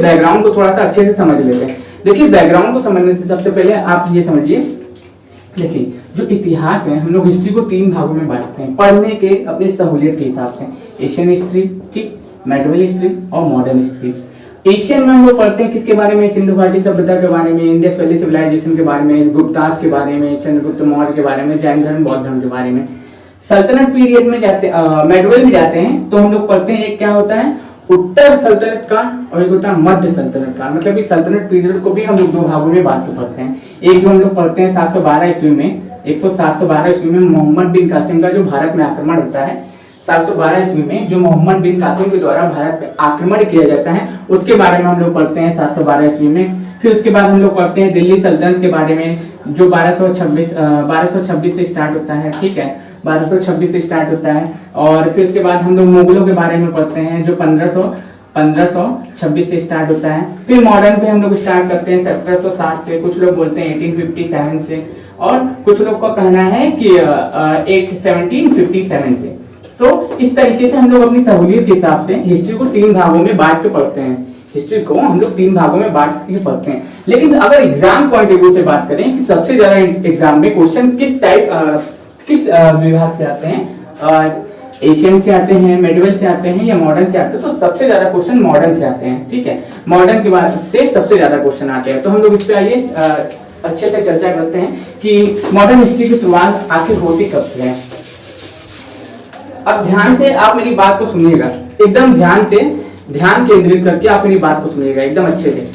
Background को थोड़ा सा अच्छे से समझ लेते हैं। देखिए बैकग्राउंड को समझने से सबसे पहले आप ये समझिए, देखिए जो इतिहास है हम लोग हिस्ट्री को 3 भागों में बांटते हैं पढ़ने के अपनी सहूलियत के हिसाब से। एशियन हिस्ट्री, ठीक, मेडिवल हिस्ट्री और मॉडर्न हिस्ट्री। एशियन में हम लोग पढ़ते हैं किसके बारे में, सिंधु घाटी सभ्यता के बारे में, इंडस वैली सिविलाइजेशन के बारे में, गुप्तास के बारे में, चंद्रगुप्त मौर्य के बारे में, जैन धर्म बौद्ध धर्म के बारे में। सल्तनत पीरियड में जाते मेडिवल में जाते हैं तो हम लोग पढ़ते हैं एक क्या होता है उत्तर सल्तनत काल और एक होता है मध्य सल्तनत काल। मतलब कि सल्तनत पीरियड को भी हम लोग 2 भागों में बांट के पढ़ते हैं। एक जो हम लोग पढ़ते हैं 712 ईस्वी में, 712 ईस्वी में मोहम्मद बिन कासिम का जो भारत में आक्रमण होता है, 712 ईस्वी में जो मोहम्मद बिन कासिम के द्वारा भारत पे आक्रमण किया जाता है उसके बारे में हम लोग पढ़ते हैं 712 ईस्वी में। फिर उसके बाद हम लोग पढ़ते हैं दिल्ली सल्तनत के बारे में जो 1226 से स्टार्ट होता है, ठीक है, 1226 से स्टार्ट होता है। और फिर उसके बाद हम लोग मुगलों के बारे में पढ़ते हैं जो 1526 से स्टार्ट होता है। फिर मॉडर्न पे हम लोग स्टार्ट करते हैं 1760 से, कुछ लोग बोलते हैं 1857 से और कुछ लोग का कहना है कि 1757 से। तो इस तरीके से हम लोग अपनी सहूलियत के हिसाब से हिस्ट्री को 3 भागों में बांट के पढ़ते हैं। हिस्ट्री को हम लोग 3 भागों में बांट के पढ़ते हैं। लेकिन अगर एग्जाम पॉइंट ऑफ व्यू से बात करें कि सबसे ज्यादा एग्जाम में क्वेश्चन किस विभाग से आते हैं, एशियन से आते हैं, मेडिवल से आते हैं या मॉडर्न से आते हैं, तो सबसे ज्यादा क्वेश्चन मॉडर्न से आते हैं, ठीक है। मॉडर्न के बाद से सबसे ज्यादा क्वेश्चन आते हैं। तो हम लोग इस पे आइए अच्छे से चर्चा करते हैं कि मॉडर्न हिस्ट्री की शुरुआत आखिर होती कब से है। अब ध्यान से आप मेरी बात को सुनिएगा, एकदम ध्यान केंद्रित करके आप मेरी बात को सुनिएगा एकदम अच्छे से।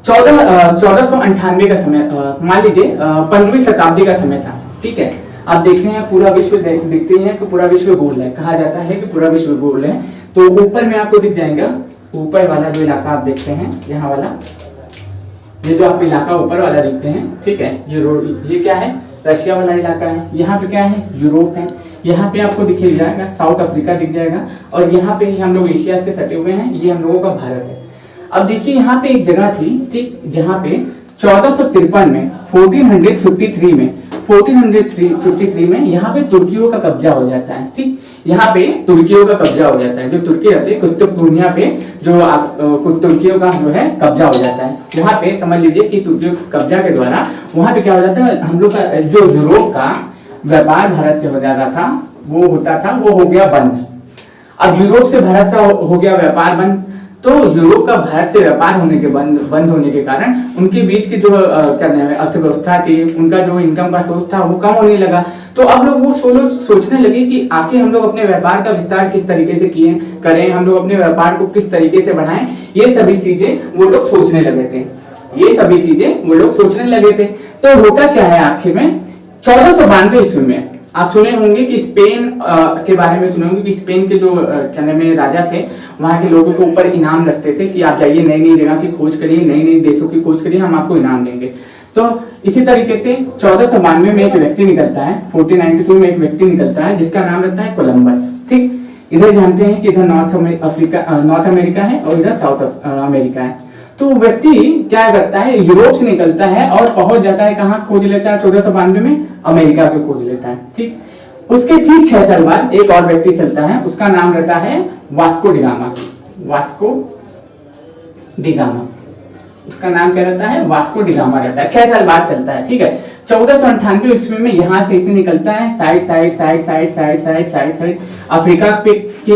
1498 का समय, मान लीजिए 15वीं शताब्दी का समय था, ठीक है। आप देखते हैं पूरा विश्व दिखते हैं कि पूरा विश्व गोल है, कहा जाता है कि पूरा विश्व गोल है। तो ऊपर में आपको दिख जाएगा, ऊपर वाला जो इलाका आप देखते हैं, यहाँ वाला ये जो आप इलाका ऊपर वाला देखते हैं, ठीक है, ये क्या है, रशिया वाला इलाका है। यहाँ पे क्या है, यूरोप है। यहाँ पे आपको दिख जाएगा साउथ अफ्रीका दिख जाएगा और यहाँ पे हम लोग एशिया से सटे हुए हैं, ये हम लोगों का भारत है। अब देखिए यहाँ पे एक जगह थी, ठीक, जहाँ पे 1453 में 1453 में यहाँ पे तुर्कियों का कब्जा हो जाता है, ठीक। यहाँ पे तुर्कियों का कब्जा हो जाता है, जो तुर्की रहते हैं कुतुबुनिया पे जो तुर्कियों का जो है कब्जा हो जाता है। वहाँ पे समझ लीजिए कि तुर्कियों के कब्जा के द्वारा वहाँ पे क्या हो जाता है, हम लोग का जो यूरोप का व्यापार भारत से हो जाता था वो हो गया बंद। अब यूरोप से भारत से हो गया व्यापार बंद, तो यूरोप का भारत से व्यापार बंद होने के कारण उनके बीच की जो क्या नाम है अर्थव्यवस्था थी, उनका जो इनकम का सोर्स था वो कम होने लगा। तो अब लोग वो सोचने लगे कि आखिर हम लोग अपने व्यापार का विस्तार किस तरीके से करें, हम लोग अपने व्यापार को किस तरीके से बढ़ाएं, ये सभी चीजें वो लोग सोचने लगे थे। तो होता क्या है आखिर में 1492 ईस्वी में आप सुने होंगे कि स्पेन के बारे में सुने होंगे कि स्पेन के जो क्या नाम है राजा थे, वहां के लोगों के ऊपर इनाम रखते थे कि आप जाइए नई जगह की खोज करिए, नई देशों की खोज करिए, हम आपको इनाम देंगे। तो इसी तरीके से 1492 में एक व्यक्ति निकलता है, 1492 में एक व्यक्ति निकलता है जिसका नाम रहता है कोलंबस, ठीक। इधर जानते हैं कि इधर नॉर्थ अमेरिका है और इधर साउथ अमेरिका है। तो व्यक्ति क्या करता है, यूरोप से निकलता है और पहुंच जाता है कहाँ, खोज लेता है 1492 में अमेरिका को खोज लेता है, ठीक। उसके ठीक 6 साल बाद एक और व्यक्ति चलता है, उसका नाम रहता है वास्को डिगामा। उसका नाम क्या रहता है, वास्को डिगामा रहता है। 6 साल बाद चलता है, ठीक है। 1498 ईस्वी में यहाँ से इसे निकलता है साइड अफ्रीका के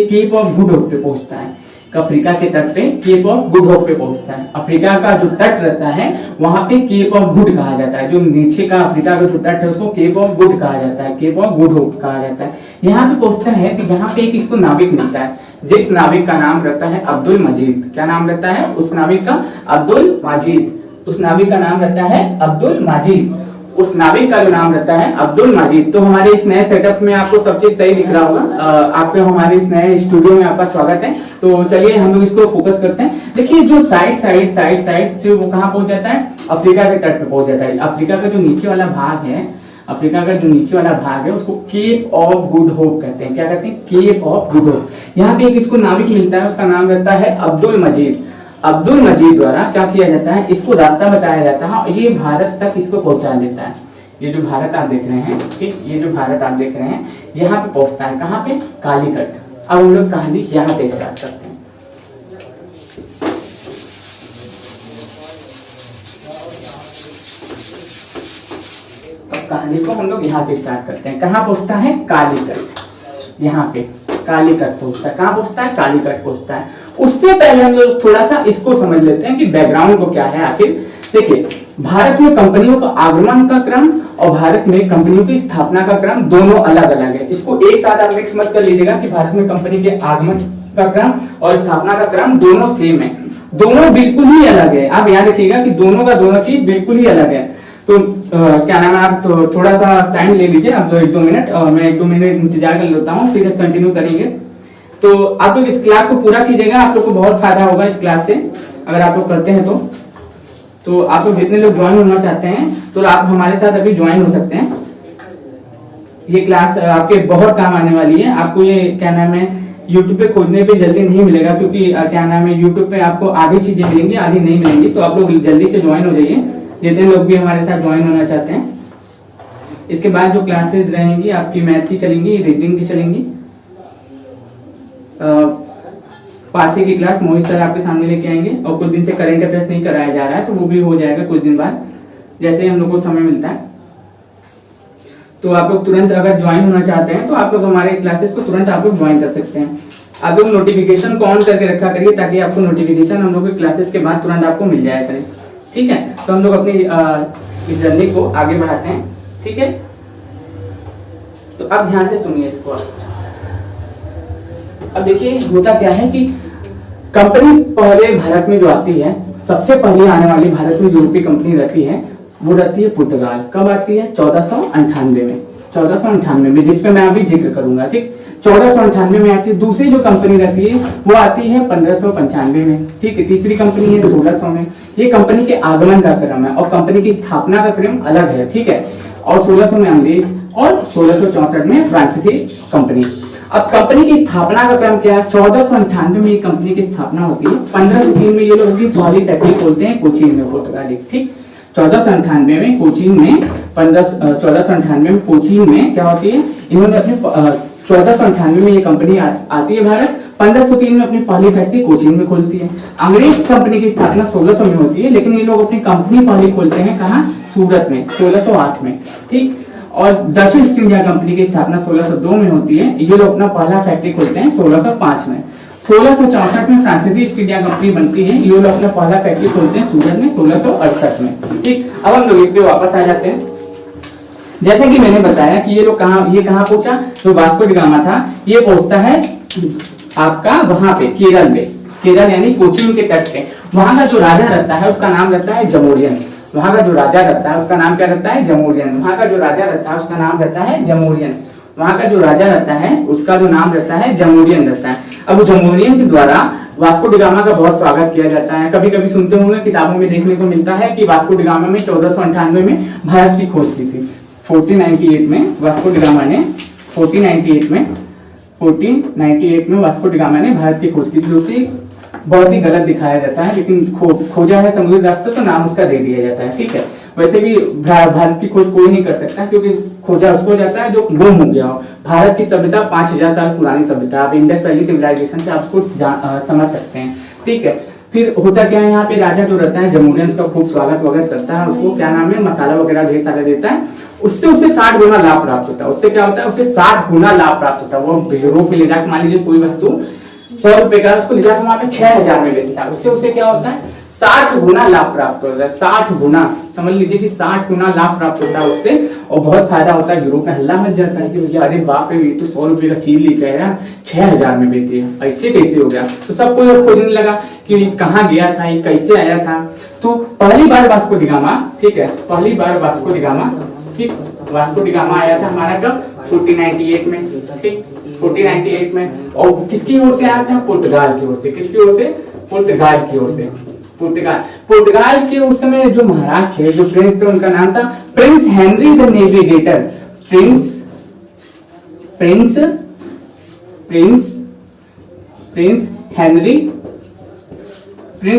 केप ऑफ गुड होप पे पहुंचता है, अफ्रीका के तट पे केप ऑफ गुड होप पे पहुंचता है। अफ्रीका का जो तट रहता है वहां पे केप ऑफ गुड कहा जाता है, जो नीचे का अफ्रीका का जो तट है उसको केप ऑफ गुड कहा जाता है, केप ऑफ गुड होप कहा जाता है। यहाँ पे पहुंचता है तो यहाँ पे एक इसको नाविक मिलता है, जिस नाविक का नाम रहता है अब्दुल मजीद। क्या नाम रहता है उस नाविक का, अब्दुल मजीद। उस नाविक का नाम रहता है अब्दुल मजीद। उस नाविक का जो नाम रहता है अब्दुल मजीद। तो हमारे इस नए सेटअप में आपको सब चीज सही दिख रहा होगा, आपके हमारे इस नए स्टूडियो में आपका स्वागत है। तो चलिए हम लोग इसको फोकस करते हैं। देखिए जो साइड से वो कहाँ पहुंच जाता है, अफ्रीका के तट पे पहुंच जाता है। अफ्रीका का जो नीचे वाला भाग है, उसको केप ऑफ गुड होप कहते हैं। क्या कहते हैं, केप ऑफ गुड होप। यहाँ पे एक इसको नाविक मिलता है, उसका नाम रहता है अब्दुल मजीद। अब्दुल मजीद द्वारा क्या किया जाता है, इसको रास्ता बताया जाता है और ये भारत तक इसको पहुंचा देता है। ये जो भारत आप देख रहे हैं, ठीक, ये जो भारत आप देख रहे हैं यहाँ पे पहुंचता है, कहाँ पे, कालीकट। अब हम लोग कहानी यहाँ से स्टार्ट करते हैं। अब कहानी को हम लोग यहाँ से स्टार्ट करते हैं। कहाँ पहुँचता है? कालीकट, यहाँ पे कालीकट पहुँचता है। कहाँ पहुँचता है? कालीकट पहुँचता है। उससे पहले हम लोग थोड़ा सा इसको समझ लेते हैं कि बैकग्राउंड को क्या है आखिर। देखिए, भारत में कंपनियों का आगमन का क्रम और भारत में कंपनियों की स्थापना का क्रम दोनों अलग अलग है। इसको एक साथ आप मिक्स मत कर लीजिएगा कि भारत में कंपनी के आगमन का क्रम और स्थापना का क्रम दोनों सेम है, दोनों बिल्कुल ही अलग है। आप याद रखिएगा कि दोनों का दोनों चीज बिल्कुल ही अलग है। तो क्या नाम है, आप तो थोड़ा सा टाइम ले लीजिए, आप 1-2 मिनट, मैं 1-2 मिनट इंतजार कर लेता हूँ, फिर कंटिन्यू करेंगे। तो आप लोग इस क्लास को पूरा कीजिएगा, आप लोग को बहुत फायदा होगा इस क्लास से अगर आप लोग करते हैं तो आप लोग जितने लोग ज्वाइन होना चाहते हैं तो आप हमारे साथ अभी ज्वाइन हो सकते हैं। ये क्लास आपके बहुत काम आने वाली है। आपको ये क्या नाम है YouTube पे खोजने पे जल्दी नहीं मिलेगा, क्योंकि क्या नाम है YouTube पे आपको आधी चीजें मिलेंगी, आधी नहीं मिलेंगी। तो आप लोग जल्दी से ज्वाइन हो जाइए, जितने लोग भी हमारे साथ ज्वाइन होना चाहते हैं। इसके बाद जो क्लासेस रहेंगी आपकी मैथ की चलेंगी, रीडिंग की चलेंगी, पासे की क्लास मोहित सर आपके सामने लेके आएंगे, और कुछ दिन से करंट अफेयर्स नहीं कराया जा रहा है तो वो भी हो जाएगा कुछ दिन बाद, जैसे ही हम लोग को समय मिलता है। तो आप लोग तुरंत अगर ज्वाइन होना चाहते हैं तो आप लोग हमारे क्लासेस को तुरंत आप लोग ज्वाइन कर सकते हैं। आप लोग नोटिफिकेशन को ऑन करके रखा करिए ताकि आपको नोटिफिकेशन हम लोग के क्लासेस के बाद तुरंत आपको मिल जाया करे, ठीक है। तो हम लोग अपनी इस जर्नी को आगे बढ़ाते हैं, ठीक है। तो अब ध्यान से सुनिए इसको। अब देखिए होता क्या है कि कंपनी पहले भारत में जो आती है, सबसे पहले आने वाली भारत में यूरोपीय कंपनी रहती है, वो रहती है पुर्तगाल। कब आती है? 1498 में, 1498 में, जिसपे मैं अभी जिक्र करूंगा, ठीक। 1498 में आती है। दूसरी जो कंपनी रहती है वो आती है 1595 में, ठीक है। तीसरी कंपनी है 1600 में। ये कंपनी के आगमन का क्रम है और कंपनी की स्थापना का क्रम अलग है, ठीक है। और 1600 में अंग्रेज और 1664 में फ्रांसीसी कंपनी। अब कंपनी की स्थापना का क्रम क्या है? 1498 में ये कंपनी की स्थापना होती है। 1503 में ये लोग अपनी पहली फैक्ट्री खोलते हैं कोचीन में, पुर्तगाल, ठीक। 1498 में कोचीन में 1498 में कोचीन में क्या होती है, इन्होंने अपनी 1498 में ये कंपनी आती है भारत। 1503 में अपनी पहली फैक्ट्री कोचीन में खोलती है। अंग्रेज कंपनी की स्थापना 1600 में होती है, लेकिन ये लोग अपनी कंपनी पहली खोलते हैं कहाँ? सूरत में, 1608 में, ठीक। और डच ईस्ट इंडिया कंपनी की स्थापना 1602 में होती है। ये लोग अपना पहला फैक्ट्री खोलते हैं 1605 में। 1664 में फ्रांसीसी ईस्ट इंडिया कंपनी बनती है। ये लोग अपना पहला फैक्ट्री खोलते हैं सूरत में 1668 में, ठीक। अब हम लोग इस पे वापस आ जाते हैं। जैसा कि मैंने बताया कि ये लोग कहाँ पहुंचा, जो वास्को डी गामा था ये पहुंचता है आपका वहां पे केरल में, केरल यानी कोचीन के तट पे। वहां का जो राजा रहता है उसका नाम रहता है जमोरियन। वहां का जो राजा रहता है उसका नाम क्या रहता है? जमोरियन। वहां का जो राजा रहता है उसका नाम रहता है जमोरियन। वहां का जो राजा रहता है उसका जो नाम रहता है जमोरियन रहता है। अब जमोरियन के द्वारा वास्को डी गामा का बहुत स्वागत किया जाता है। कभी कभी सुनते होंगे, किताबों में देखने को मिलता है कि वास्को डी गामा में 1498 में भारत की खोज की थी। 1498 में वास्को डी गामा ने 1498 में वास्को डी गामा ने भारत की खोज की थी, जो कि बहुत ही गलत दिखाया जाता है, लेकिन खोजा है समुद्री रास्ता तो नाम उसका दे दिया जाता है, ठीक है। वैसे भी भारत की खोज कोई नहीं कर सकता, क्योंकि खोजा उसको जाता है जो गुम हो गया हो। भारत की सभ्यता 5000 साल पुरानी सभ्यता, आप इंडस वैली सिविलाइजेशन से आप उसको समझ सकते हैं, ठीक है। फिर होता क्या है, यहाँ पे राजा जो रहता है जमोरियन उसका खूब स्वागत वगैरह करता है, उसको क्या नाम है मसाला वगैरह ढेर सारा देता है। उससे 60 गुना लाभ प्राप्त होता है। उससे क्या होता है? उससे 60 गुना लाभ प्राप्त होता है। वो यूरोप में ले जाकर मान लीजिए कोई वस्तु 100 रुपए का, उसको ले जाकर वहां पे 6000 में बेचता है। उससे उसे क्या होता है? 60 गुना लाभ प्राप्त होता है। 60 गुना, समझ लीजिए कि 60 गुना लाभ प्राप्त होता है उससे, और बहुत फायदा होता है। यूरोप में हल्ला मच जाता है कि भैया अरे बाप रे, ये तो 100 रुपए का चीज लेकर आया 6000 में बेचती है, ऐसे कैसे हो गया? तो सब कोई खोजने लगा कि कहाँ गया था, ये कैसे आया था। तो पहली बार वास्को डी गामा, ठीक है, पहली बार वास्को डी गामा, ठीक, वास्को डी गामा आया था हमारा कब? 1498 में, ठीक, 1498 में। और किसकी ओर से आया था? पुर्तगाल की ओर से। किसकी ओर से? पुर्तगाल की ओर से। पुर्तगाल के उस समय जो महाराज थे, जो प्रिंस थे, उनका नाम था Prince Henry the navigator. Prince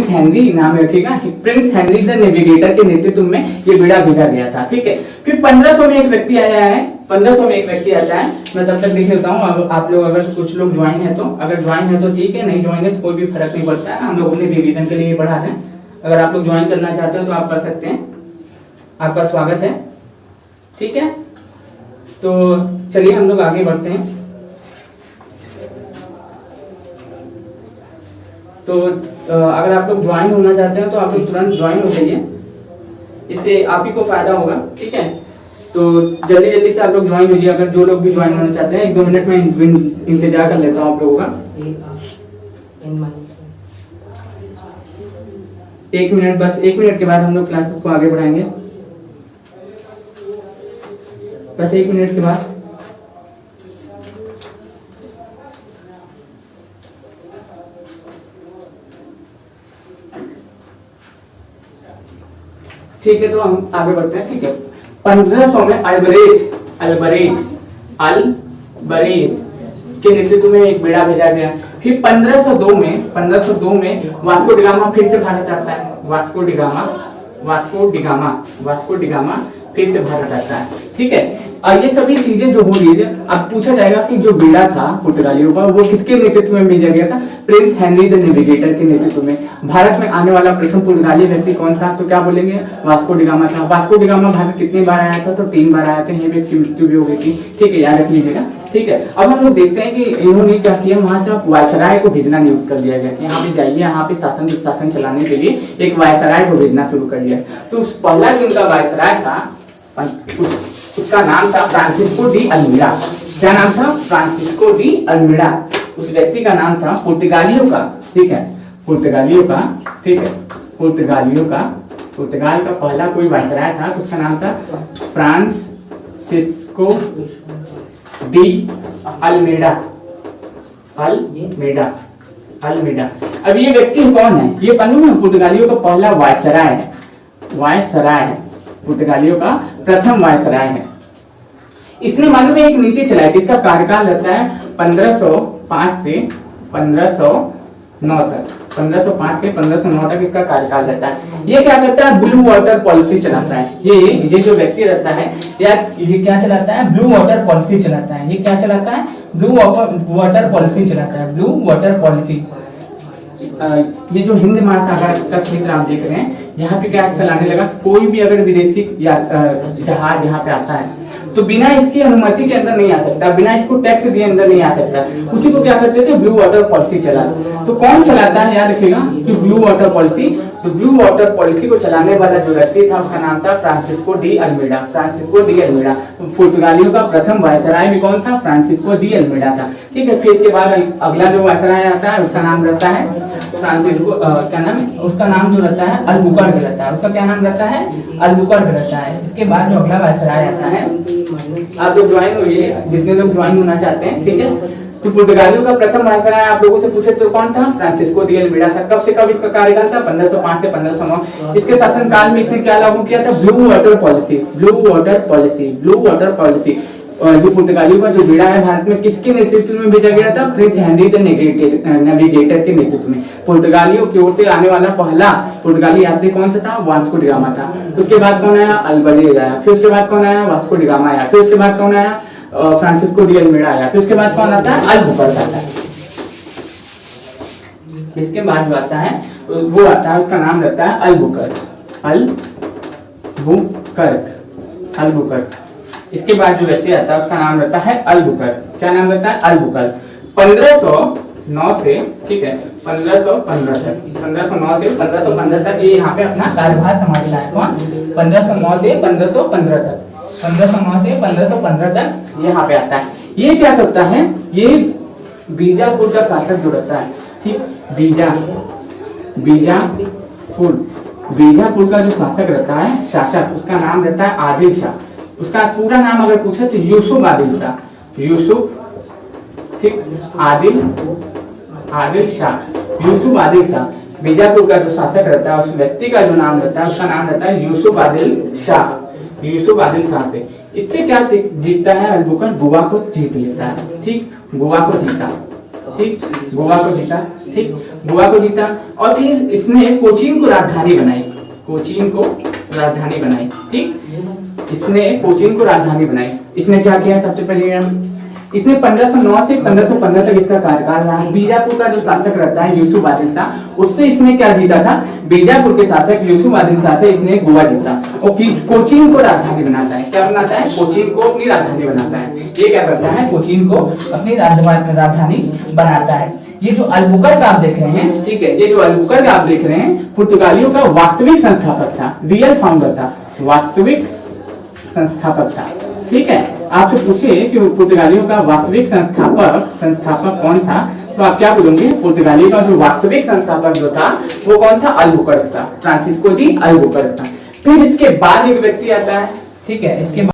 Henry नाम रखिएगा। प्रिंस हेनरी द नेविगेटर के नेतृत्व में ये बेड़ा भेजा गया था, ठीक है। फिर 1500 में एक व्यक्ति आया है, 1500 में एक व्यक्ति आता है। मैं तब तक देख लेता हूँ, अब आप लोग अगर कुछ लोग ज्वाइन है तो, अगर ज्वाइन है तो ठीक है, नहीं ज्वाइन है तो कोई भी फर्क नहीं पड़ता है। हम लोग अपने रिवीजन के लिए बढ़ा रहे हैं। अगर आप लोग ज्वाइन करना चाहते हो तो आप कर सकते हैं, आपका स्वागत है। ठीक है, तो चलिए हम लोग आगे बढ़ते हैं। तो अगर आप लोग ज्वाइन होना चाहते हैं तो आप लोग तुरंत ज्वाइन हो जाइए, इससे आप ही को फायदा होगा। ठीक है, तो जल्दी जल्दी से आप लोग ज्वाइन हो जाइए। अगर जो लोग भी ज्वाइन होना चाहते हैं 1-2 मिनट में इंतजार कर लेता हूँ आप लोगों का। 1 मिनट, बस 1 मिनट के बाद हम लोग क्लासेस को आगे बढ़ाएंगे, बस 1 मिनट के बाद। ठीक है, तो हम आगे बढ़ते हैं। ठीक है, 1500 में अल्बरेज के नेतृत्व में एक बेड़ा भेजा गया। फिर 1502 में वास्को डिगामा फिर से भारत आता है। वास्को डिगामा फिर से भारत आता है। ठीक है, और ये सभी चीजें जो हो रही है, अब पूछा जाएगा कि जो बेड़ा था पुर्तगालियों का वो किसके नेतृत्व में भेजा गया था? प्रिंस हेनरी द नेविगेटर के नेतृत्व में। भारत में आने वाला प्रथम पुर्तगाली व्यक्ति कौन था? तो क्या बोलेंगे? वास्को डिगामा था। वास्को डिगामा भारत कितनी बार आया था? तो 3 बार आया था। यहीं पे इसकी मृत्यु भी हो गई थी। ठीक है, याद रख लीजिएगा। ठीक है, अब हम लोग देखते हैं कि इन्होंने क्या किया, वहां से वायसराय को भेजना नियुक्त कर दिया गया। यहाँ पे जाइए, यहाँ पे शासन चलाने के लिए एक वायसराय को भेजना शुरू कर दिया। तो पहला जो उनका वायसराय था उसका नाम था फ्रांसिस्को डी अल्मीड़ा। क्या नाम था? Francisco de Almeida. उस व्यक्ति का नाम था पुर्तगालियों का। ठीक है, पुर्तगालियों का पुर्तगाल का पहला कोई वायसराय था तो उसका नाम था फ्रांसिस्को डी अल्मीड़ा। अब ये व्यक्ति कौन है? ये पुर्तगालियों का पहला वायसराय है। पुर्तगालियों का प्रथम वायसराय है। इसने मालूम है एक नीति चलाई थी। इसका कार्यकाल रहता है 1505 से 1509 तक। 1505 से 1509 तक इसका कार्यकाल रहता है। ये क्या करता है? ब्लू वाटर पॉलिसी चलाता है। ये जो व्यक्ति रहता है ये क्या चलाता है? ब्लू वाटर पॉलिसी चलाता है। ये क्या चलाता है? ब्लू वाटर पॉलिसी चलाता है। Blue water policy. ये जो हिंद महासागर का क्षेत्र आप देख रहे हैं, यहाँ पे क्या चलाने लगा? कोई भी अगर विदेशी जहाज यहाँ पे आता है तो बिना इसकी अनुमति के अंदर नहीं आ सकता, बिना इसको टैक्स दिए अंदर नहीं आ सकता। उसी को क्या करते थे? ब्लू वाटर पॉलिसी चला। तो कौन चलाता है? याद रखिएगा कि ब्लू वाटर पॉलिसी। तो ब्लू वाटर पॉलिसी को चलाने वाला जो व्यक्ति था उसका नाम था फ्रांसिस्को डी अल्मीड़ा। पुर्तगालियों का प्रथम वायसराय भी कौन था? फ्रांसिस्को डी अल्मीड़ा था। ठीक है, फिर इसके बाद अगला जो वायसराय आता है उसका नाम रहता है फ्रांसिस्को क्या नाम है? उसका नाम जो रहता है अल्बुकर्क रहता है। उसका क्या नाम रहता है? अल्बुकर्क रहता है। इसके बाद जो अगला वायसराय आता है, आप लोग ज्वाइन हुए, जितने लोग ज्वाइन होना चाहते हैं। ठीक है, तो पुर्तगालियों का प्रथम वायसराय आप लोगों से पूछे तो कौन था? फ्रांसिस्को डी अल्मीड़ा था। कब से कब इसका कार्यकाल था? 1505 से 1509। इसके शासनकाल में इसने क्या लागू किया था? Blue water policy. जो पुर्तगालियों का जो बेड़ा है भारत में किसके नेतृत्व में भेजा गया था? प्रिंस हेनरी द नेविगेटर के नेतृत्व में। पुर्तगालियों की ओर से आने वाला पहला पुर्तगाली यात्री कौन सा था? वास्को डिगामा था। उसके बाद कौन आया? अल्बरेज आया। फिर उसके बाद कौन आया? वास्को डिगामा आया। फिर उसके बाद कौन आया? फ्रांसिस्को डी अल्मीड़ा आया। फिर उसके बाद कौन आता है? अल्बुकर्क आता है। इसके बाद जो आता है वो आता है, उसका नाम रहता है अल्बुकर्क। इसके बाद जो व्यक्ति आता है उसका नाम रहता है अल्बुकर्क। क्या नाम रहता है? अल्बुकर्क। 1509 से, ठीक है, 1509 से 1515 तक ये यहाँ पे अपना कार्यभार संभाला है। कौन? 1509 से 1515 तक। 1509 से 1515 तक यहाँ पे आता है। ये क्या करता है? ये बीजापुर का शासक जो रहता है, ठीक, बीजापुर का जो शासक रहता है, उसका नाम रहता है आदिल शाह। उसका पूरा नाम अगर पूछे तो यूसुफ आदिल शाह। ठीक, आदिल शाह। बीजापुर का जो शासक रहता है उस व्यक्ति का जो नाम रहता है उसका नाम रहता है यूसुफ आदिल शाह से। इससे क्या जीतता है? अल्बुकर्क गोवा को जीत लेता है। ठीक, गोवा को जीता और फिर इसने कोचीन को राजधानी बनाई। ठीक, इसने कोचीन को राजधानी बनाई। इसने क्या किया? सबसे पहले इसमें 1509 से 1515 तक इसका कार्यकाल रहा। बीजापुर का जो शासक रहता है यूसुफ आदिल शाह, उससे इसने क्या जीता था, बीजापुर के शासक यूसुफ आदिल शाह से इसने गोवा जीता। और कोचीन को राजधानी बनाता है। क्या बनाता है, कोचीन को अपनी राजधानी बनाता है। ये क्या करता है, कोचीन को अपनी राजधानी बनाता है। ये जो अल्बुकर्क आप देख रहे हैं, ठीक है, ये जो अल्बुकर्क आप देख रहे हैं पुर्तगालियों का वास्तविक संस्थापक था, रियल फाउंडर था, वास्तविक संस्थापक था। ठीक है, आपसे पूछे कि पुर्तगालियों का वास्तविक संस्थापक कौन था, तो आप क्या बोलोगे, पुर्तगाली का जो वास्तविक संस्थापक जो था वो कौन था, अल्बुकर्क था, फ्रांसिस्को डी अल्बुकर्क था। फिर इसके बाद एक व्यक्ति आता है, ठीक है, इसके